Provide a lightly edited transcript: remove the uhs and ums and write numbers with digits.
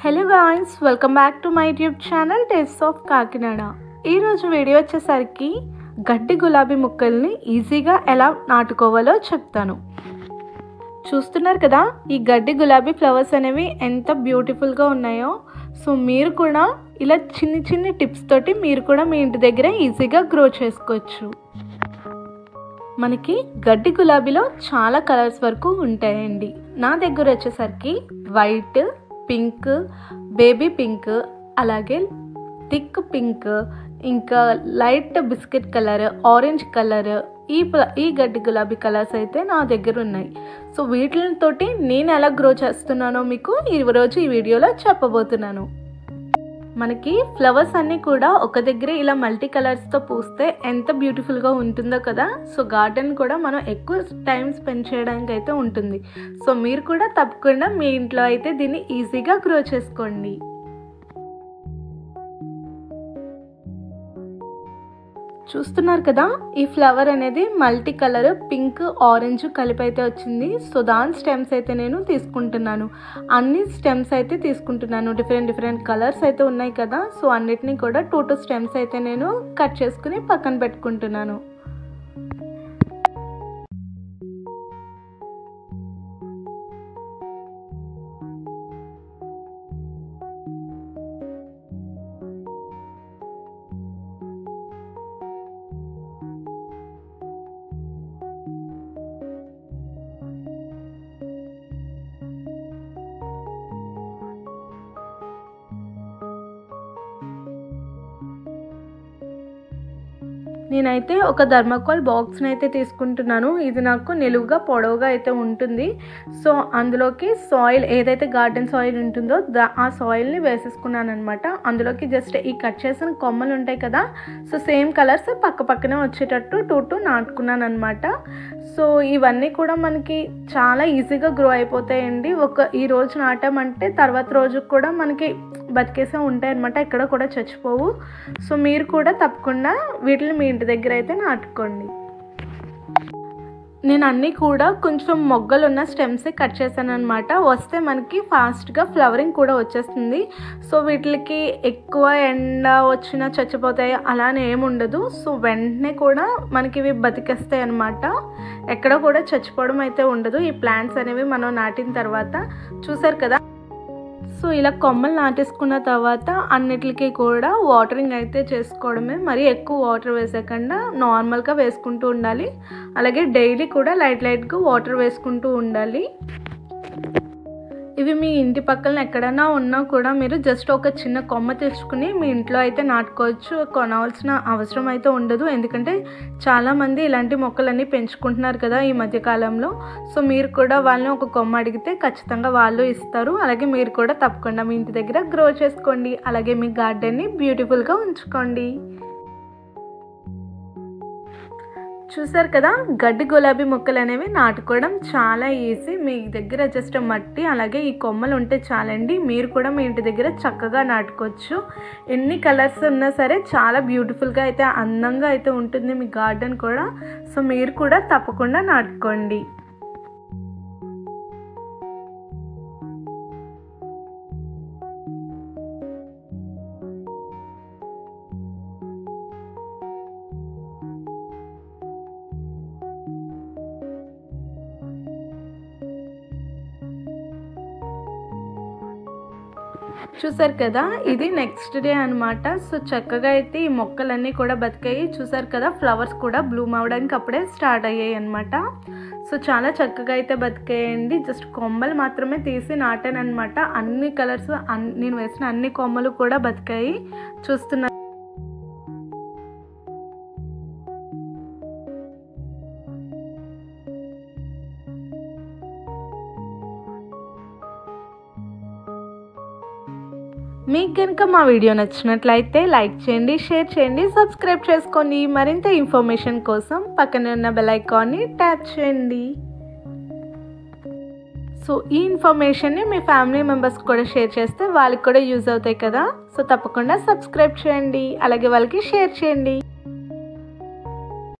Hello guys, welcome back to my YouTube channel taste of Kakinada. ఈరోజు video వచ్చేసరికి గడ్డి గులాబీ మొక్కల్ని ఈజీగా ఎలా నాటుకోవాలో చెప్తాను. చూస్తున్నారు కదా, ఈ గడ్డి గులాబీ ఫ్లవర్స్ అనేవి ఎంత బ్యూటిఫుల్గా ఉన్నాయో. సో మీరు కూడా ఇలా చిన్ని చిన్ని టిప్స్ తోటి మీరు కూడా మీ ఇంటి దగ్గర ఈజీగా గ్రో చేసుకోవచ్చు. మనకి గడ్డి గులాబీలో చాలా కలర్స్ వరకు ఉంటాయండి. నా దగ్గర వచ్చేసరికి వైట్, పింక్, బేబీ పింక్, అలాగే థిక్ పింక్, ఇంకా light biscuit colour, orange colour, ఈ గడ్డి గులాబీ కలర్స్ అయితే నా దగ్గర ఉన్నాయి. సో వీటితోటి నేను ఎలా గ్రో చేస్తున్నానో మీకు ఈరోజు ఈ వీడియోలో చెప్పబోతున్నాను. మనకి ఫ్లవర్స్ అన్నీ కూడా ఒక దగ్గరే ఇలా మల్టీ కలర్స్తో పూస్తే ఎంత బ్యూటిఫుల్గా ఉంటుందో కదా. సో గార్డెన్ కూడా మనం ఎక్కువ టైం స్పెండ్ చేయడానికి అయితే ఉంటుంది. సో మీరు కూడా తప్పకుండా మీ ఇంట్లో అయితే దీన్ని ఈజీగా గ్రో చేసుకోండి. చూస్తున్నారు కదా, ఈ ఫ్లవర్ అనేది మల్టీ కలర్ పింక్, ఆరెంజ్ కలిపి అయితే వచ్చింది. సో దాని స్టెమ్స్ అయితే నేను తీసుకుంటున్నాను. అన్ని స్టెమ్స్ అయితే తీసుకుంటున్నాను. డిఫరెంట్ కలర్స్ అయితే ఉన్నాయి కదా. సో అన్నిటినీ కూడా 2 స్టెమ్స్ అయితే నేను కట్ చేసుకుని పక్కన పెట్టుకుంటున్నాను. నేనైతే ఒక థర్మాకోల్ బాక్స్ని అయితే తీసుకుంటున్నాను. ఇది నాకు నిలువుగా పొడవుగా అయితే ఉంటుంది. సో అందులోకి సాయిల్, ఏదైతే గార్డెన్ సాయిల్ ఉంటుందో ఆ సాయిల్ని వేసేసుకున్నాను అనమాట. అందులోకి జస్ట్ ఈ కట్ చేసిన కొమ్మలు ఉంటాయి కదా, సో సేమ్ కలర్స్ పక్కనే వచ్చేటట్టు 2 నాటుకున్నాను అనమాట. సో ఇవన్నీ కూడా మనకి చాలా ఈజీగా గ్రో అయిపోతాయండి. ఈ రోజు నాటామంటే తర్వాత రోజుకు కూడా మనకి బతికేసే ఉంటాయి అనమాట, ఎక్కడ కూడా చచ్చిపోవు. సో మీరు కూడా తప్పకుండా వీటిని మీ ఇంటి దగ్గర అయితే నాటుకోండి. నేను అన్నీ కూడా కొంచెం మొగ్గలు ఉన్న స్టెమ్సే కట్ చేశాను అనమాట. వస్తే మనకి ఫాస్ట్గా ఫ్లవరింగ్ కూడా వచ్చేస్తుంది. సో వీటికి ఎక్కువ ఎండ వచ్చినా చచ్చిపోతాయి అలానే ఏమి ఉండదు. సో వెంటనే కూడా మనకి ఇవి బతికేస్తాయి అనమాట. ఎక్కడ కూడా చచ్చిపోవడం అయితే ఉండదు ఈ ప్లాంట్స్ అనేవి మనం నాటిన తర్వాత. చూసారు కదా, సో ఇలా కొమ్మలు నాటేసుకున్న తర్వాత అన్నిటికీ కూడా వాటరింగ్ అయితే చేసుకోవడమే. మరి ఎక్కువ వాటర్ వేసేయకుండా నార్మల్గా వేసుకుంటూ ఉండాలి. అలాగే డైలీ కూడా లైట్గా వాటర్ వేసుకుంటూ ఉండాలి. ఇవి మీ ఇంటి పక్కన ఎక్కడైనా ఉన్నా కూడా మీరు జస్ట్ ఒక చిన్న కొమ్మ తెచ్చుకుని మీ ఇంట్లో అయితే నాటుకోవచ్చు. కొనవలసిన అవసరం అయితే ఉండదు, ఎందుకంటే చాలామంది ఇలాంటి మొక్కలన్నీ పెంచుకుంటున్నారు కదా ఈ మధ్యకాలంలో. సో మీరు కూడా వాళ్ళని ఒక కొమ్మ అడిగితే ఖచ్చితంగా వాళ్ళు ఇస్తారు. అలాగే మీరు కూడా తప్పకుండా మీ ఇంటి దగ్గర గ్రో చేసుకోండి. అలాగే మీ గార్డెన్ని బ్యూటిఫుల్గా ఉంచుకోండి. చూసారు కదా, గడ్డి గులాబీ మొక్కలు అనేవి నాటుకోవడం చాలా ఈజీ. మీ దగ్గర జస్ట్ మట్టి అలాగే ఈ కొమ్మలు ఉంటే చాలండి. మీరు కూడా మీ ఇంటి దగ్గర చక్కగా నాటుకోవచ్చు. ఎన్ని కలర్స్ ఉన్నా సరే చాలా బ్యూటిఫుల్గా అయితే అందంగా అయితే ఉంటుంది మీ గార్డెన్ కూడా. సో మీరు కూడా తప్పకుండా నాటుకోండి. చూసారు కదా, ఇది నెక్స్ట్ డే అనమాట. సో చక్కగా అయితే ఈ మొక్కలన్నీ కూడా బతికాయి. చూసారు కదా, ఫ్లవర్స్ కూడా బ్లూమ్ అవ్వడానికి అప్పుడే స్టార్ట్ అయ్యాయి అనమాట. సో చాలా చక్కగా అయితే బతికాయండి. జస్ట్ కొమ్మలు మాత్రమే తీసి నాటాను అనమాట. అన్ని కలర్స్, నేను వేసిన అన్ని కొమ్మలు కూడా బతికాయి. చూస్తున్నారు. మీకు కనుక మా వీడియో నచ్చినట్లయితే లైక్ చేయండి, షేర్ చేయండి, సబ్స్క్రైబ్ చేసుకోండి. మరింత ఇన్ఫర్మేషన్ కోసం పక్కనే ఉన్న బెల్ ఐకాన్ని ట్యాప్ చేయండి. సో ఈ ఇన్ఫర్మేషన్ని మీ ఫ్యామిలీ మెంబర్స్ కూడా షేర్ చేస్తే వాళ్ళకి కూడా యూజ్ అవుతాయి కదా. సో తప్పకుండా సబ్స్క్రైబ్ చేయండి, అలాగే వాళ్ళకి షేర్ చేయండి.